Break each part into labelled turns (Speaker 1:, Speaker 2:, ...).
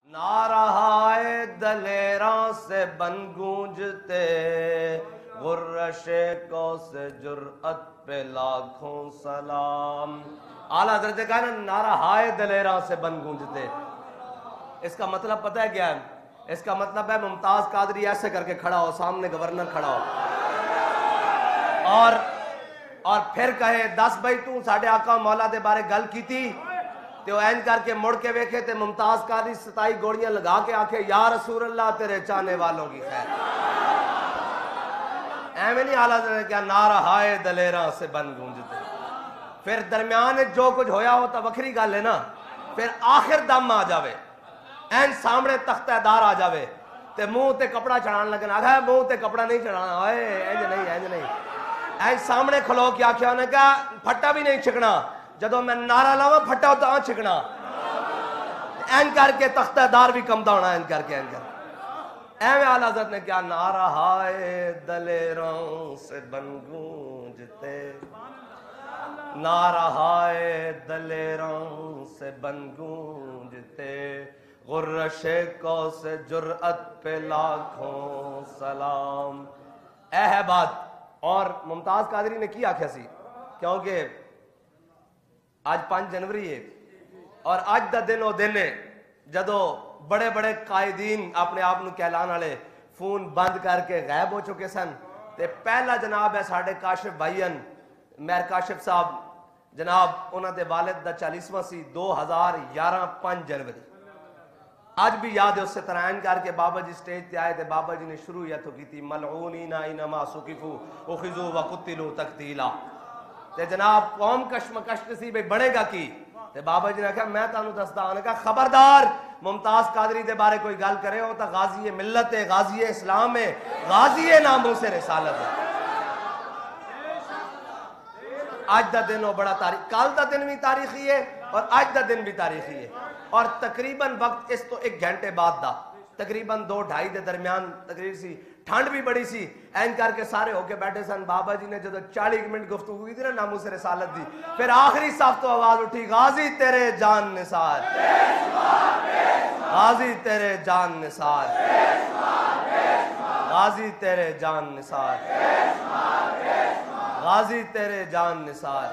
Speaker 1: نارہائے دلیراں سے بن گونجتے، غرش کو سے جرأت پہ لاکھوں سلام۔ اعلیٰ حضرت نے کہا نا نارہائے دلیراں سے بن گونجتے، اس کا مطلب پتہ ہے کیا ہے؟ اس کا مطلب ہے ممتاز قادری ایسے کر کے کھڑا ہو، سامنے گورنر کھڑا ہو اور پھر کہے 10 بھائی تو ساڑھے آقا مولا دے بارے گل کی تھی تے وہ این کر کے مڑ کے ویکھے تے ممتاز قادری 27 گوڑیاں لگا کے آکھے یا رسول اللہ تیرے چاہنے والوں کی خیر۔ ایویں نہیں اعلیٰ حضرت نے کیا نارہائے دلیراں سے بن گونجتے، پھر درمیان جو کچھ ہویا ہوتا وکھری گل ہے نا، پھر آخر دم آ جاوے، این سامنے تختہ دار آ جاوے تے منہ تے کپڑا چڑھان لگنا، آگا منہ تے کپڑا نہیں چڑھانا، اینج نہیں این سامنے کھلو کیا کیا انہیں کہا پھٹا بھی نہیں چھکنا، جدو میں نعرہ لاؤں پھٹا ہوتا آن چھکنا، این کر کے تختہ دار بھی کم ہونا، این کر کے ایویں اعلیٰ حضرت نے کیا نارہائے دلیروں سے بن گونجتے، نارہائے دلیروں سے بن گونجتے، غرش کو سے جرأت پہ لاکھوں سلام۔ اے ہے بات۔ اور ممتاز قادری نے کی آکھیا سی کیونکہ آج 5 جنوری ہے اور آج دا دن وہ دن ہے جدو بڑے بڑے قائدین اپنے آپ نو کہلان والے فون بند کر کے غائب ہو چکے سن، تے پہلا جناب ہے ساڑھے کاشف بھائین مہر کاشف صاحب جناب انہاں دے والد دا 40واں سی 2011 5 جنوری، آج بھی یاد ہے۔ اس سے ترائن کر کے بابا جی سٹیج تے آئے تھے، بابا جی نے شروع یا تو کی تھی ملعونین اینما سقفوا اخذوا وقتلوا تقتیلا، تے جناب قوم کشمکش سی بھئی بڑے گا کی، تے بابا جی نے کہا میں تانوں دسدا، انہوں نے کہا خبردار ممتاز قادری دے بارے کوئی گل کرے ہو تا غازی ملت ہے، غازی اسلام ہے، غازی ناموس رسالت ہے۔ آج دا دن وہ بڑا تاریخ، کال دا دن بھی تاریخی ہے اور آج دا دن بھی تاریخی ہے، اور تقریباً وقت اس تو 1 گھنٹے بعد دا تقریباً 2-2.5 دے درمیان تقریر سی، ٹھنڈ بھی بڑی سی، این کر کے سارے ہو کے بیٹھے سن۔ بابا جی نے جدو 40 منٹ گفتگو ہوئی تھی نا ناموس رسالت دی، پھر آخری صاحب تو آواز اٹھی غازی تیرے جان نثار، غازی تیرے جان نثار، غازی تیرے جان نثار، غازی تیرے جان نثار۔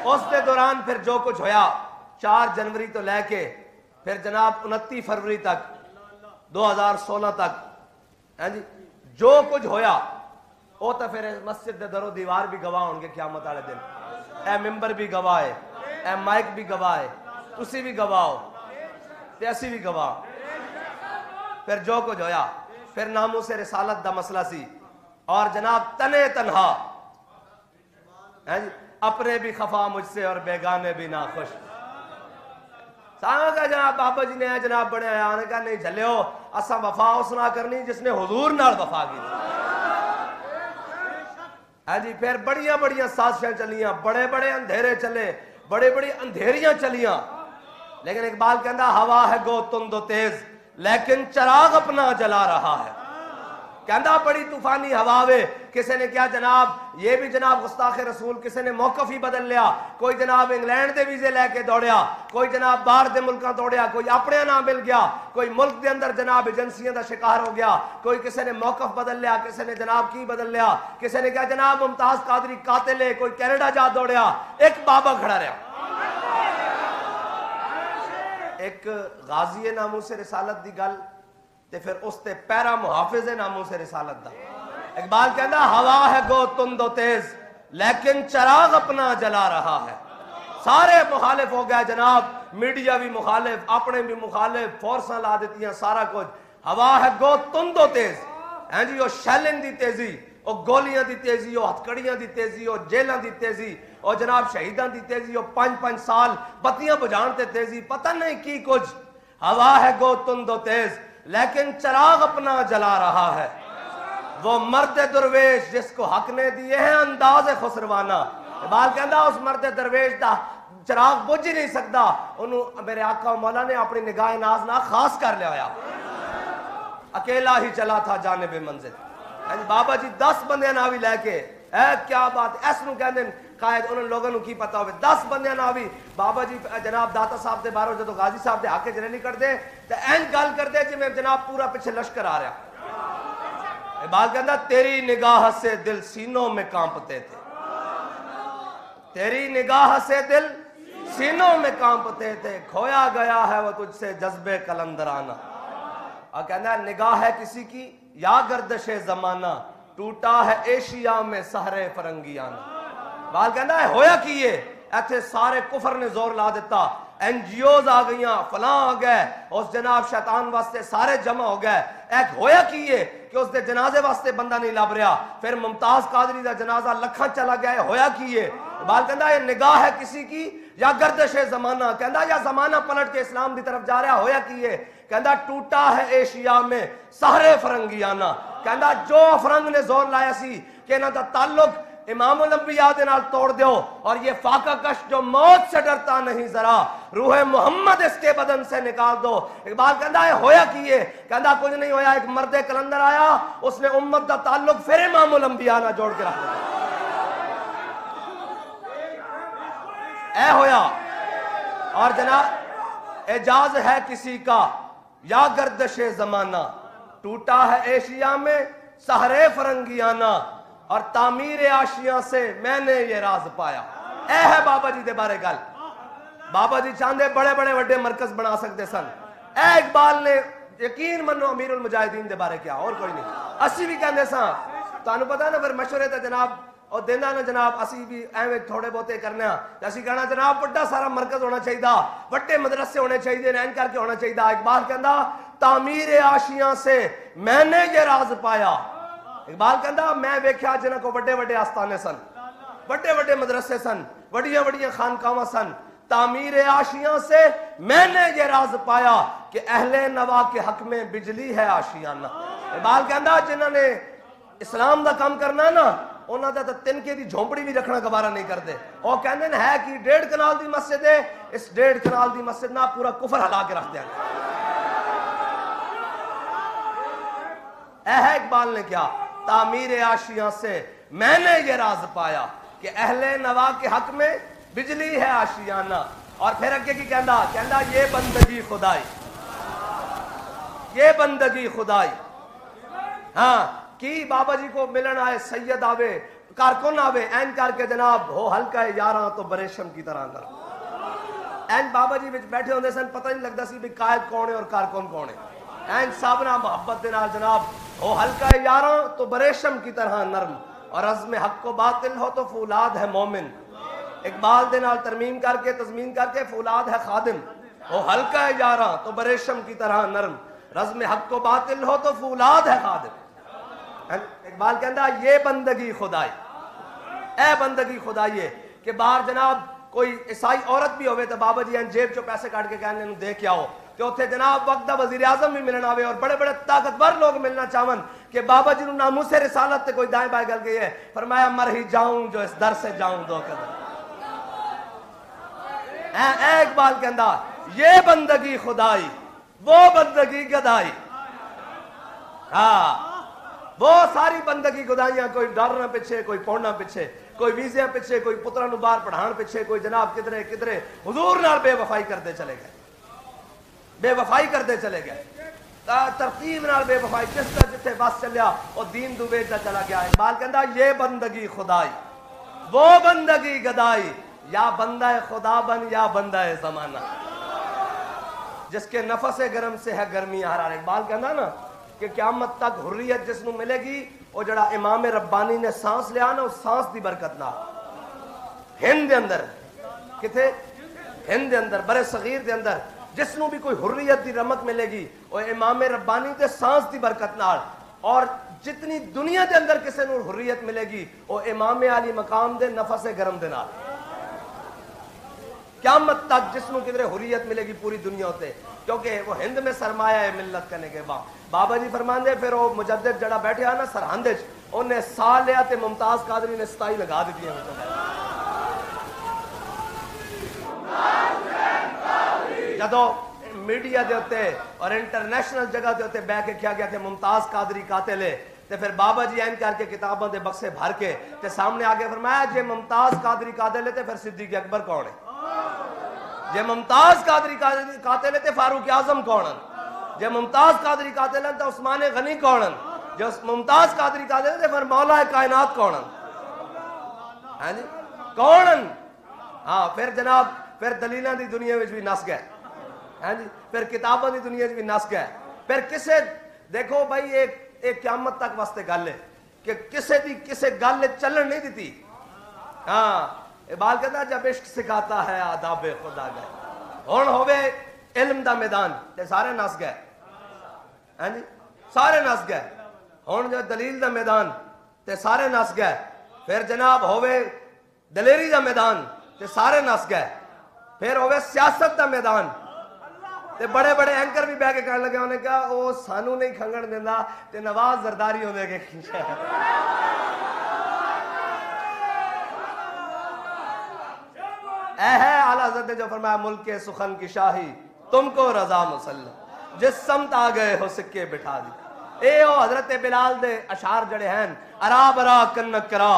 Speaker 1: اس کے دوران پھر جو کچھ ہویا 4 جنوری تو لے کے پھر جناب 29 فروری تک 2016 تک جی جو کچھ ہویا وہ تو پھر مسجد دے در و دیوار بھی گواہ ہوں گے قیامت والے دن، اے ممبر بھی گواہ ہے، اے مائک بھی گواہ ہے، تسی بھی گواہ ہو تے اسی بھی گواہ۔ پھر جو کچھ ہویا پھر ناموس رسالت دا مسئلہ سی، اور جناب تنے تنہا اپنے بھی خفا مجھ سے اور بیگانے بھی ناخوش۔ سامنے جناب بابا جی نے جناب بڑے آیا نے کہا نہیں جھلے ہو اساں وفا اس نہ کرنی جس نے حضور نال وفا کی۔ جی پھر بڑیاں بڑیاں سازشیں چلیاں، بڑے بڑے اندھیرے چلے، بڑے بڑی اندھیریاں چلیاں، لیکن اقبال کہندا ہوا ہے گو تند و تیز لیکن چراغ اپنا جلا رہا ہے۔ کہندا بڑی طوفانی ہوا وے، کسی نے کیا جناب یہ بھی جناب گستاخ رسول، کسی نے موقف ہی بدل لیا، کوئی جناب انگلینڈ دے ویزے لے کے دوڑیا، کوئی جناب باہر دے ملکاں دوڑیا، کوئی اپنے نہ مل گیا، کوئی ملک دے اندر جناب ایجنسیاں دا شکار ہو گیا، کوئی کسی نے موقف بدل لیا، کسی نے جناب کی بدل لیا، کسی نے کیا جناب ممتاز قادری قاتل ہے، کوئی کینیڈا جا دوڑیا، ایک بابا کھڑا رہا، ایک غازی ناموس رسالت دی گل تے پھر اس تے پیرا محافظ ناموس رسالت دا۔ اقبال کہنا ہوا ہے گو تند و تیز لیکن چراغ اپنا جلا رہا ہے۔ سارے مخالف ہو گیا جناب، میڈیا بھی مخالف، اپنے بھی مخالف، فورساں لا دیتیاں سارا کچھ۔ ہوا ہے گو تند و تیز، ہیں جی وہ شیلنگ دی تیزی، وہ گولیاں دی تیزی، وہ ہتھکڑیاں دی تیزی، وہ جیلاں دی تیزی، اور جناب شہیدان دی تیزی، وہ 5-5 سال بتیاں بجھان تے تیزی، پتہ نہیں کی کچھ۔ ہوا ہے گو تند و تیز لیکن چراغ اپنا جلا رہا ہے، وہ مرد درویش جس کو حق نے دیے ہیں انداز خسروانہ۔ اقبال کہندا اس مرد درویش دا چراغ بجھ ہی نہیں سکتا، انہوں میرے آقا و مولا نے اپنی نگاہ ناز نہ خاص کر لیا ہویا، اکیلا ہی چلا تھا جانب منزل۔ بابا جی 10 بندے نہ بھی لے کے، اے کیا بات، ایس نو کہندے قائد انہوں لوگوں کی پتا ہوئے 10 بندے نہ بھی بابا جی جناب داتا صاحب دے بارو جدو غازی صاحب دے حق چ ریلی کرتے تو این گل کرتے جی میں جناب پورا پیچھے لشکر آ رہا. اقبال کہتا تیری نگاہ سے دل سینوں میں کانپتے تھے, تیری نگاہ سے دل سینوں میں کانپتے تھے, کھویا گیا ہے وہ تجھ سے جذبے کلندرانہ. اور کہنا نگاہ ہے کسی کی یا گردش زمانہ, ٹوٹا ہے ایشیا میں سہرے فرنگیانہ. بال کہنا ہے ہویا کیے ایتھے سارے کفر نے زور لا دیتا, این جی اوز آ گئیاں, فلاں آ گئے, اس جناب شیطان واسطے سارے جمع ہو گئے. ایک ہویا کیے کہ اس دے جنازے واسطے بندہ نہیں لب رہا, پھر ممتاز قادری دا جنازہ لکھاں چلا گیا ہے, ہویا کیے. بال کہندا یہ نگاہ ہے کسی کی یا گردش زمانہ, کہندا یا زمانہ پلٹ کے اسلام دی طرف جا رہا, ہویا کیے کہندا ٹوٹا ہے ایشیا میں سہرے فرنگیانہ. کہندا جو فرنگ نے زور لایا سی کہ انہاں دا تعلق امام الانبیاء دے نال توڑ دیو, اور یہ فاقہ کش جو موت سے ڈرتا نہیں ذرا, روح محمد اس کے بدن سے نکال دو. اقبال کہندا ہے ہویا کیے, کہندا کچھ نہیں ہویا, ایک مرد کلندر آیا, اس نے امت دا تعلق پھر امام الانبیاء نہ جوڑ کے رکھ دیا. اے ہویا. اور جناب اعجاز ہے کسی کا یا گردش زمانہ, ٹوٹا ہے ایشیا میں سہرے فرنگیانہ, اور تعمیر آشیاں سے میں نے یہ راز پایا. اے ہے بابا جی دے بارے گل, بابا جی چاندے بڑے بڑے وڈے مرکز بنا سکتے سن. اے اقبال نے یقین منو امیر المجاہدین دے بارے کیا, اور کوئی نہیں. اسی بھی کہندے ساں تانوں پتہ نا پھر مشورے تے جناب اور دینا نا جناب, اسی بھی ایویں تھوڑے بہتے کرنے ہاں, اسی کہنا جناب بڑا سارا مرکز ہونا چاہیے, بڑے مدرسے ہونے چاہیے, رہن کر کے ہونا چاہیے. اقبال کہندا تعمیر آشیاں سے میں نے یہ راز پایا. اقبال کہندا میں ویکھیا جنہاں کو بڑے بڑے آستانے سن, بڑے بڑے مدرسے سن, بڑیاں بڑیاں خانقاواں سن, تعمیر آشیاں سے میں نے یہ راز پایا کہ اہل نوا کے حق میں بجلی ہے آشیانہ. اقبال کہندا جنہاں نے اسلام دا کام کرنا نا, انہاں دا تنکے دی جھونپڑی بھی رکھنا گوارا نہیں کرتے. وہ کہندے ہے کہ 1.5 کنال دی مسجد ہے, اس 1.5 کنال دی مسجد نہ پورا کفر ہلا کے رکھ دیا. اے ہے اقبال نے کیا, تعمیر آشیاں سے میں نے یہ راز پایا کہ اہل نوا کے حق میں بجلی ہے آشیانہ. اور پھر اگے کی کہندا یہ بندگی خدائی, یہ بندگی خدائی. ہاں کی بابا جی کو ملن آئے سید آوے, کارکن آوے, این کر کے جناب ہو ہلکا یاراں تو بریشم کی طرح اندر. این بابا جی وچ بیٹھے ہوندے سن, پتہ نہیں لگدا سی بھی قائد کون ہے اور کارکن کون ہے. این سب نہ محبت دے نال جناب ہو ہلکا یاراں تو بریشم کی طرح نرم, اور عزم حق و باطل ہو تو فولاد ہے مومن. اقبال دے نال ترمیم کر کے تضمین کر کے فولاد ہے خادم, ہو ہلکا یاراں تو بریشم کی طرح نرم, رزم حق و باطل ہو تو فولاد ہے خادم. اقبال کہندا یہ بندگی خدائی, اے بندگی خدائی ہے کہ باہر جناب کوئی عیسائی عورت بھی ہوئے تو بابا جی جیب چو پیسے کاٹ کے کہنے انہوں دیکھ آؤ, کہ اتنے جناب وقت دا وزیر اعظم بھی ملنا آوے اور بڑے بڑے طاقتور لوگ ملنا چاہون کہ بابا جی نو ناموس رسالت تے کوئی دائیں بائیں گل گئی ہے, فرمایا مر ہی جاؤں جو اس در سے جاؤں دو قدم. اے اقبال کہندا یہ بندگی خدائی, وہ بندگی گدائی. ہاں وہ ساری بندگی گدائیاں, کوئی ڈالرنا پیچھے, کوئی پونڈنا پیچھے, کوئی ویزے پیچھے, کوئی پترا نو باہر پڑھان پیچھے, کوئی جناب کدھرے کدھرے حضور نال بے وفائی کرتے چلے گئے, بے وفائی کرتے چلے گئے, ترتیب نال بے وفائی, جس طرح جتھے بس چلیا اور دین دو بیٹا چلا گیا. اقبال کہندا یہ بندگی خدائی, وہ بندگی گدائی, یا بندہ خدا بن یا بندہ زمانہ, جس کے نفس گرم سے ہے گرمی حرارت. اقبال کہندا نا کہ قیامت تک حریت جس نو ملے گی وہ جڑا امام ربانی نے سانس لیا نا, اس سانس دی برکت نہ ہند دے اندر, کتے ہند دے اندر, برے صغیر دے اندر جس نو بھی کوئی حریت دی رمق ملے گی وہ امام ربانی دے سانس دی برکت نال, اور جتنی دنیا دے اندر کسے نو حریت ملے گی وہ امام علی مقام دے نفس گرم دے نال. قیامت تک جس نو کدھرے حریت ملے گی پوری دنیا ہوتے, کیونکہ وہ ہند میں سرمایہ ہے ملت کرنے کے بعد. بابا جی فرماندے پھر وہ مجدد جڑا بیٹھے نا سرہند وچ, انہیں سا لیا تے ممتاز قادری نے 27 لگا دیتی ہیں. جدو میڈیا دے ہوتے اور انٹرنیشنل جگہ دے ہوتے بہ کے کیا گیا کہ ممتاز قادری قاتل ہے, تے پھر بابا جی این کر کے کتاباں دے بکسے بھر کے تے سامنے آگے فرمایا جے ممتاز قادری قاتل ہے تے پھر صدیق اکبر کون ہے؟ جے ممتاز قادری قاتل ہے تے فاروق اعظم کون ہے؟ جے ممتاز قادری قاتل ہے تے عثمان غنی کون ہے؟ جو ممتاز قادری قاتل ہے تے پھر مولا کائنات کون ہے؟ ہاں جی کون ہے؟ ہاں پھر جناب پھر دلیلاں دی دنیا وچ بھی نس گئے، ہاں جی پھر کتاباں دی دنیا وچ بھی نس گئے، پھر کسے دیکھو بھائی ایک قیامت تک واسطے گل ہے کہ کسے دی کسے گل چلن نہیں دیتی. ہاں اقبال کہتا ہے جب عشق سکھاتا ہے آداب خدا گئے، ہن ہوے علم دا میدان تے سارے نس گئے، ہاں جی سارے نس گئے. ہن جو دلیل دا میدان تے سارے نس گئے، پھر جناب ہوے دلیری دا میدان تے سارے نس گئے، پھر ہوے سیاست دا میدان تے بڑے بڑے اینکر بھی بہ کے کہنے لگے، انہوں نے کہا او سانو نہیں کھنگن دیندا تے نواز زرداری ہوندے کے اے ہے اعلیٰ حضرت نے جو فرمایا ملک سخن کی شاہی تم کو رضا مسلم، جس سمت آ گئے ہو سکے بٹھا دی. اے او حضرت بلال دے اشعار جڑے ہیں ارا برا کنک کرا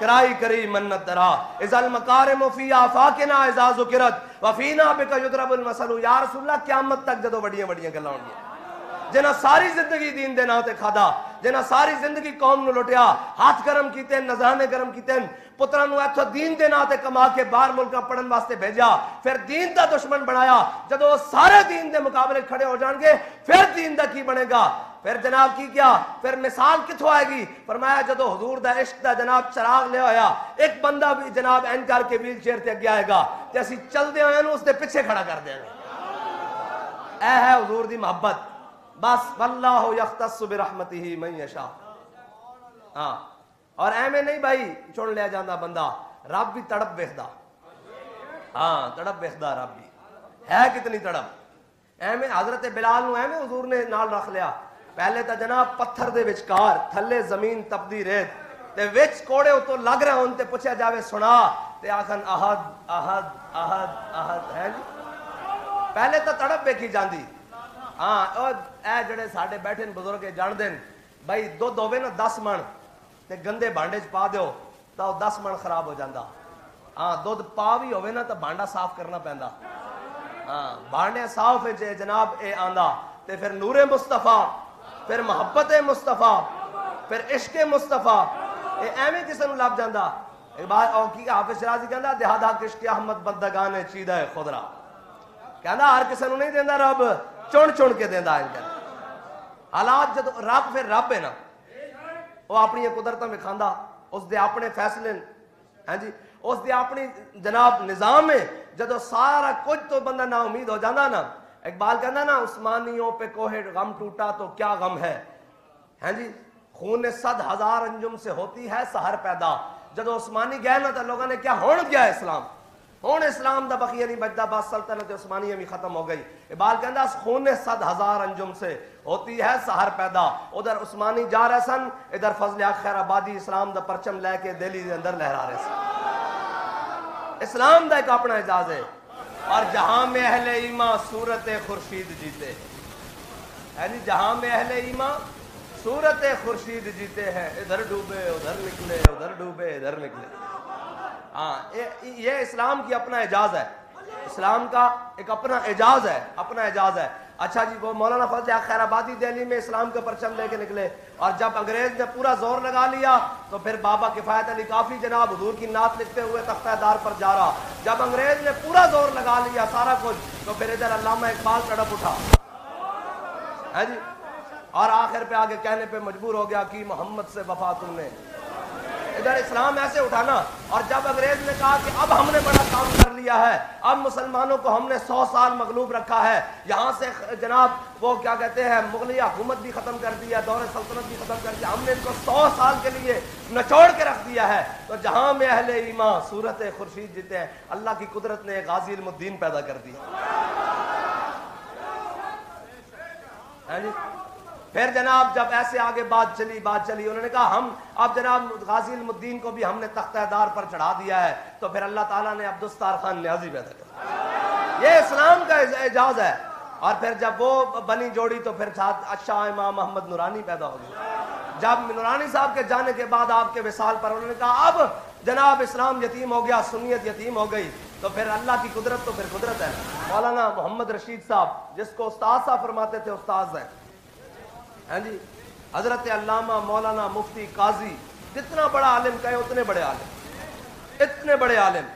Speaker 1: کرائی کری منت درا اذا المکارم فی آفاقنا اذا ذکرت وفینا بک یضرب المثل. یا رسول اللہ قیامت تک جدو بڑیاں بڑیاں گلاں ہونگیاں، جنہاں ساری زندگی دین دے نام تے کھادا، جنہاں ساری زندگی قوم نو لٹیا، ہاتھ گرم کیتے، نذرانے گرم کیتے، پتراں نو ایتھوں دین دے نام تے کما کے باہر ملکاں پڑھن واسطے بھیجا، پھر دین دا دشمن بنایا. جدو سارے دین دے مقابلے کھڑے ہو جان گے پھر دین دا کی بنے گا؟ پھر جناب کی کیا؟ پھر مثال کتھوں آئے گی؟ فرمایا جدو حضور دا عشق دا جناب چراغ لے ہویا، ایک بندہ بھی جناب این کر کے ویل چیئر تے اگے آئے گا تے اسی چل دے ہوئے اس دے پیچھے کھڑا کر دیں گے. اے ہے حضور دی محبت. بس واللہ یختص برحمتہ من یشاء. ہاں اور ایویں نہیں بھائی چن لیا جاندہ بندہ، رب بھی تڑپ ویکھدا. ہاں تڑپ ویکھدا رب بھی ہے، کتنی تڑپ. ایویں حضرت بلال نو ایویں حضور نے نال رکھ لیا. پہلے تا جناب پتھر دے وچکار تھلے زمین تپدی ریت تے وچ کوڑے اتوں لگ رہے ہون تے پوچھا جاوے سنا تے آکھن احد احد احد احد ہے جی. پہلے تا تڑپ ویکھی جاندی. ہاں اے جڑے ساڈے بیٹھے بزرگ جان دین بھائی دودھ ہوے نا 10 من تے گندے بانڈے چ پا دیو تا 10 من خراب ہو جاندا. ہاں دودھ پا بھی ہوے نا تا بانڈا صاف کرنا پیندا. ہاں بانڈے صاف ہے جناب اے آندا تے پھر نور مصطفیٰ، پھر محبت مصطفیٰ، پھر عشق مصطفیٰ اے ایویں کسے نوں لب جاندا. اقبال او کی حافظ شرازی کہندا دہادا عشق احمد بندگان چیدہ خضرا. کہندا ہر کسے نوں نہیں دیندا رب، چن چن کے دیندا ہے. حالات جد رب پھر رب ہے نا، وہ اپنی قدرتاں وکھاندا، اس دے اپنے فیصلے ہیں جی، اس دے اپنی جناب نظام ہے. جدو سارا کچھ تو بندہ نا امید ہو جانا نا، اقبال کہنا نا عثمانیوں پہ کوہ غم ٹوٹا تو کیا غم ہے، ہیں جی خون 100,000 انجم سے ہوتی ہے سحر پیدا. جدو عثمانی گئے نا تو لوگوں نے کیا ہون گیا اسلام، ہون اسلام دا بقیہ نہیں بچتا، بس سلطنت عثمانیہ بھی ختم ہو گئی. اقبال کہنا خون 100,000 انجم سے ہوتی ہے سحر پیدا. ادھر عثمانی جا رہے سن، ادھر فضل حق خیر آبادی اسلام دا پرچم لے کے دہلی دے اندر لہرا رہے سن. اسلام دا ایک اپنا اعزاز ہے. اور جہاں میں اہل ایمان صورت خورشید جیتے یعنی جہاں میں اہل ایمان صورت خورشید جیتے ہیں، ادھر ڈوبے ادھر نکلے، ادھر ڈوبے ادھر نکلے. ہاں یہ اسلام کی اپنا اعجاز ہے، اسلام کا ایک اپنا اعجاز ہے، اپنا اعجاز ہے. اچھا جی وہ مولانا فضل حق خیر آبادی دہلی میں اسلام کا پرچم لے کے نکلے، اور جب انگریز نے پورا زور لگا لیا تو پھر بابا کفایت علی کافی جناب حضور کی نعت لکھتے ہوئے تختہ دار پر جا رہا. جب انگریز نے پورا زور لگا لیا سارا کچھ تو پھر ادھر علامہ اقبال تڑپ اٹھا ہے جی، اور آخر پہ آگے کہنے پہ مجبور ہو گیا کہ محمد سے وفا تم نے. ادھر اسلام ایسے اٹھانا. اور جب انگریز نے کہا کہ اب ہم نے بڑا کام کر لیا ہے، اب مسلمانوں کو ہم نے 100 سال مغلوب رکھا ہے، یہاں سے جناب وہ کیا کہتے ہیں مغلیہ حکومت بھی ختم کر دیا، دور سلطنت بھی ختم کر دیا، ہم نے ان کو 100 سال کے لیے نچوڑ کے رکھ دیا ہے. تو جہاں میں اہل ایمان صورت خورشید جیتے ہیں، اللہ کی قدرت نے غازی علم الدین پیدا کر دیا. پھر جناب جب ایسے آگے بات چلی انہوں نے کہا ہم اب جناب غازی علم الدین کو بھی ہم نے تختہ دار پر چڑھا دیا ہے. تو پھر اللہ تعالیٰ نے عبدالستار خان نیازی پیدا کر. یہ اسلام کا اعجاز ہے. اور پھر جب وہ بنی جوڑی تو پھر شاہ امام محمد نورانی پیدا ہو گئے. جب نورانی صاحب کے جانے کے بعد آپ کے وصال پر انہوں نے کہا اب جناب اسلام یتیم ہو گیا، سنیت یتیم ہو گئی، تو پھر اللہ کی قدرت تو پھر قدرت ہے۔ مولانا محمد رشید صاحب جس کو استاد صاحب فرماتے تھے، استاد ہیں ہاں جی، حضرت علامہ مولانا مفتی قاضی، جتنا بڑا عالم کہے اتنے بڑے عالم، اتنے بڑے عالم۔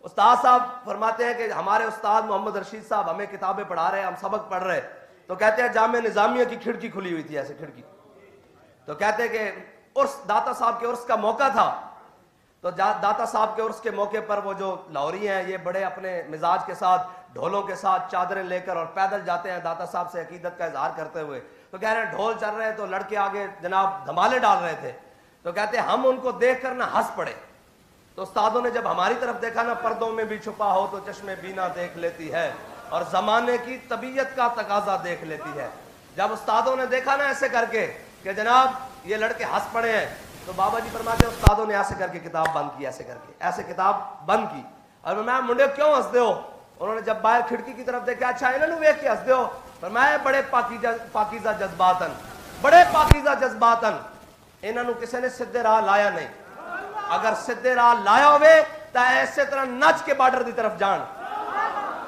Speaker 1: استاد صاحب فرماتے ہیں کہ ہمارے استاد محمد رشید صاحب ہمیں کتابیں پڑھا رہے ہیں، ہم سبق پڑھ رہے، تو کہتے ہیں جامعہ نظامیہ کی کھڑکی کھلی ہوئی تھی، ایسے کھڑکی، تو کہتے ہیں کہ عرس داتا صاحب کے عرس کا موقع تھا، تو داتا صاحب کے عرس کے موقع پر وہ جو لاہوری ہیں یہ بڑے اپنے مزاج کے ساتھ ڈھولوں کے ساتھ چادریں لے کر اور پیدل جاتے ہیں داتا صاحب سے عقیدت کا اظہار کرتے ہوئے، تو کہہ رہے ہیں ڈھول چل رہے ہیں تو لڑکے آگے جناب دھمالے ڈال رہے تھے، تو کہتے ہیں ہم ان کو دیکھ کر نہ ہنس پڑے، تو استادوں نے جب ہماری طرف دیکھا نا، پردوں میں بھی چھپا ہو تو چشمے بینا دیکھ لیتی ہے اور زمانے کی طبیعت کا تقاضا دیکھ لیتی ہے۔ جب استادوں نے دیکھا نا ایسے کر کے کہ جناب یہ لڑکے ہنس پڑے ہیں، تو بابا جی فرماتے ہیں استادوں نے ایسے کر کے کتاب بند کی، ایسے کر کے ایسے کتاب بند کی، اور میں منڈے کیوں ہنس دے ہو؟ انہوں نے جب باہر کھڑکی کی طرف دیکھا، اچھا انہوں نے ویکھ کے ہنس دے ہو؟ فرمایا بڑے پاکیزہ جذباتن، بڑے پاکیزہ جذباتن، انہوں نے کسی نے سدھے راہ لایا نہیں، اگر سدھے راہ لایا ہوئے تو ایسے طرح نچ کے بارڈر دی طرف جان،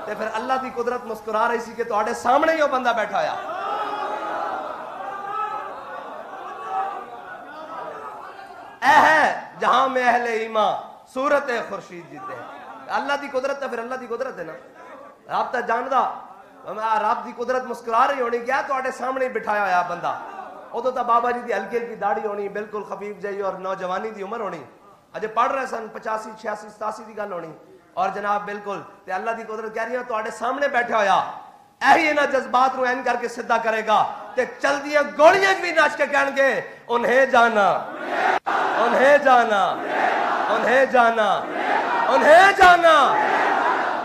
Speaker 1: تو پھر اللہ دی قدرت مسکرا رہی سی کہ تواڈے سامنے ہی وہ بندہ بیٹھا ہویا۔ اے ہے جہاں میں اہل ایمان صورت خورشید جیتے ہیں، اللہ دی قدرت ہے، پھر اللہ دی قدرت ہے نا، رب تے جاندا، رب دی قدرت مسکرا رہی ہونی، کیا تواڈے سامنے بٹھایا ہویا بندہ، ادو تو بابا جی دی ہلکی ہلکی داڑھی ہونی، بالکل خفیف جہی اور نوجوانی دی عمر ہونی، اجے پڑھ رہے سن 85 86 87 دی گل ہونی، اور جناب بالکل تے اللہ دی قدرت کہہ رہی ہے تواڈے سامنے بیٹھا ہویا، ایہی انہاں جذبات نو این کر کے سدھا کرے گا تے چل دیاں گولیاں بھی نچ کے کہن گے انہیں جانا، انہیں جانا، انہیں جانا، انہیں جانا،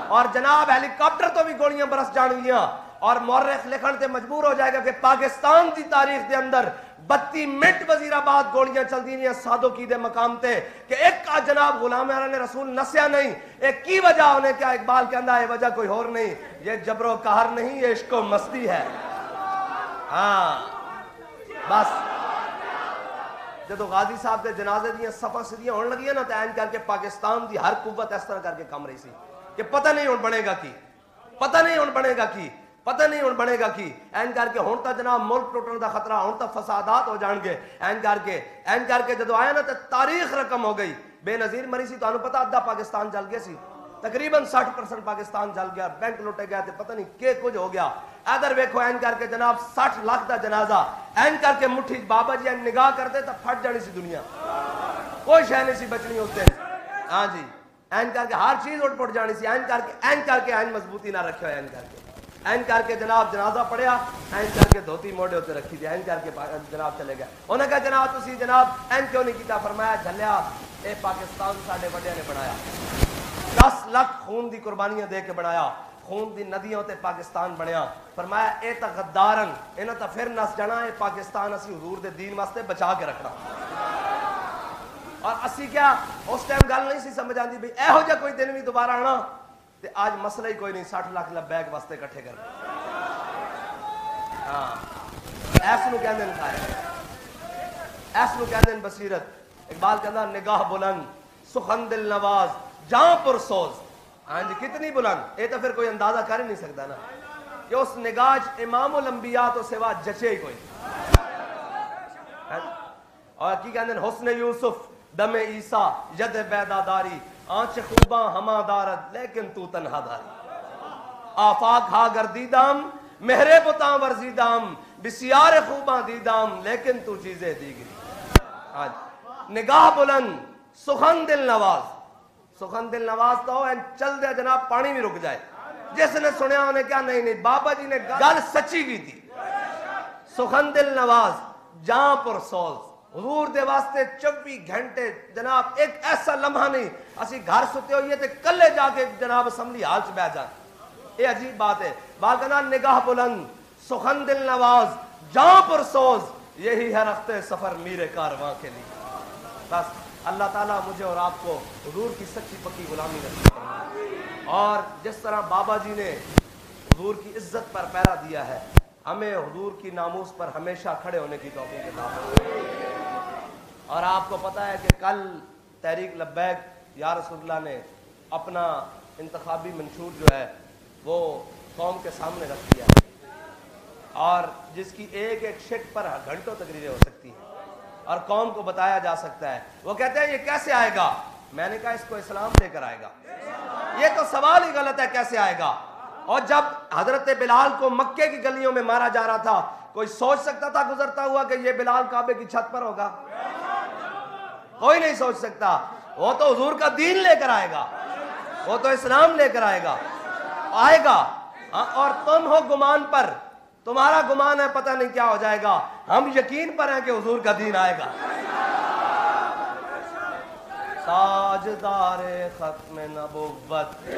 Speaker 1: اور جناب ہیلی کاپٹر تو بھی گولیاں برس جان گیاں، اور مورخ لکھن تے مجبور ہو جائے گا کہ پاکستان دی تاریخ دے اندر 32 منٹ وزیر آباد گولیاں چل دی ہیں سادوکی دے مقام تے کہ ایک جناب غلام اعلی نے رسول نسیا نہیں، ایک کی وجہ انہیں کیا اقبال کہندا ہے وجہ کوئی اور نہیں، یہ جبر و قہر نہیں، یہ عشق و مستی ہے۔ ہاں بس جدو غازی صاحب دے جنازے دیاں صفاں سدیاں ہون لگیاں نا، تو این کر کے پاکستان دی ہر قوت اس طرح کر کے کم رہی سی کہ پتہ نہیں ہون بنے گا کی، پتہ نہیں ہون بنے گا کی، پتہ نہیں ہون بنے گا کی، این کر کے ہون تا جناب ملک ٹوٹن دا خطرہ، ہون تا فسادات ہو جان گے، این کر کے جدو آیا نا تو تاریخ رقم ہو گئی، بے نظیر مری سی، تو انہوں پتہ ادھا پاکستان جل گیا سی، تقریباً 60% پاکستان جل گیا، بینک لوٹے گیا تھے، پتہ نہیں کہ کچھ ہو گیا، ادھر ویکھو این کر کے جناب 60 لاکھ دا جنازہ، این کر کے مٹھی بابا جی نگاہ کرتے تو پھٹ جانی سی دنیا، کوئی شے نہیں سی بچنی ہوتے، ہاں جی، این کر کے ہر چیز اٹھ پٹ جانی سی، این کر کے این مضبوطی نہ رکھے ہوئے، این کر کے جناب جنازہ پڑھیا، این کر کے دھوتی موڑے ہوتے رکھی دی، این کر کے جناب چلے گئے، انہوں نے کہا جناب تسی جناب این کیوں نہیں کیتا؟ فرمایا جھلیا اے پاکستان ساڈے وڈیاں نے بنایا، 10 لاکھ خون دی قربانیاں دے کے بنایا، خون دی ندیوں تے پاکستان بنیا، فرمایا اے تا غدارن انہاں تا پھر نس جانا، اے پاکستان اسی حضور دے دین واسطے بچا کے رکھنا، اور اسی کیا اس ٹائم گل نہیں سی سمجھ آندی بھی اے ہو جا کوئی دن بھی دوبارہ آنا، تے آج مسئلہ ہی کوئی نہیں، 60 لاکھ لبیک واسطے کٹھے کر ہاں ایس نو کہندے خیر، ایس نو کہندے بصیرت، اقبال کہندا نگاہ بلند سخن دل نواز جاں پر سوز، ہاں جی کتنی بلند، اے تو پھر کوئی اندازہ کر ہی نہیں سکتا نا کہ اس نگاہ امام الانبیاء تو سوا جچے ہی کوئی، اور کی کہندے حسن یوسف دم عیسیٰ ید بیدا داری، آنچ خوباں ہما دارد لیکن تو تنہا داری، آفاق ہا گردیدام مہرے بتاں ورزیدام بسیار خوباں دیدام لیکن تو چیزیں دیگری، نگاہ بلند سخن دل نواز، سخن دل نواز تو ہو چل دے جناب پانی بھی رک جائے، جس نے سنیا انہیں کیا نہیں بابا جی نے گل سچی کی تھی، سخن دل نواز جاں پر سوز، حضور دے واسطے 24 گھنٹے جناب ایک ایسا لمحہ نہیں اسی گھر ستے ہوئیے تے کلے جا کے جناب اسمبلی ہال چ بیٹھ جان، یہ عجیب بات ہے، بات کہنا نگاہ بلند سخن دل نواز جاں پر سوز، یہی ہے رخت سفر میرے کارواں کے لیے۔ بس اللہ تعالیٰ مجھے اور آپ کو حضور کی سچی پکی غلامی نصیب فرمائے، اور جس طرح بابا جی نے حضور کی عزت پر پہرا دیا ہے، ہمیں حضور کی ناموس پر ہمیشہ کھڑے ہونے کی توفیق عطا فرمائے۔ اور آپ کو پتہ ہے کہ کل تحریک لبیک یا رسول اللہ نے اپنا انتخابی منشور جو ہے وہ قوم کے سامنے رکھ دیا، اور جس کی ایک ایک شک پر گھنٹوں تقریریں ہو سکتی ہیں اور قوم کو بتایا جا سکتا ہے۔ وہ کہتے ہیں یہ کیسے آئے گا؟ میں نے کہا اس کو اسلام لے کر آئے گا۔ یہ تو سوال ہی غلط ہے، کیسے آئے گا؟ اور جب حضرت بلال کو مکے کی گلیوں میں مارا جا رہا تھا، کوئی سوچ سکتا تھا گزرتا ہوا کہ یہ بلال کعبے کی چھت پر ہوگا؟ کوئی نہیں سوچ سکتا۔ وہ تو حضور کا دین لے کر آئے گا، وہ تو اسلام لے کر آئے گا، آئے گا۔ اور تم ہو گمان پر، تمہارا گمان ہے پتہ نہیں کیا ہو جائے گا، ہم یقین پر ہیں کہ حضور کا دین آئے گا۔ تاجدار ختم نبوت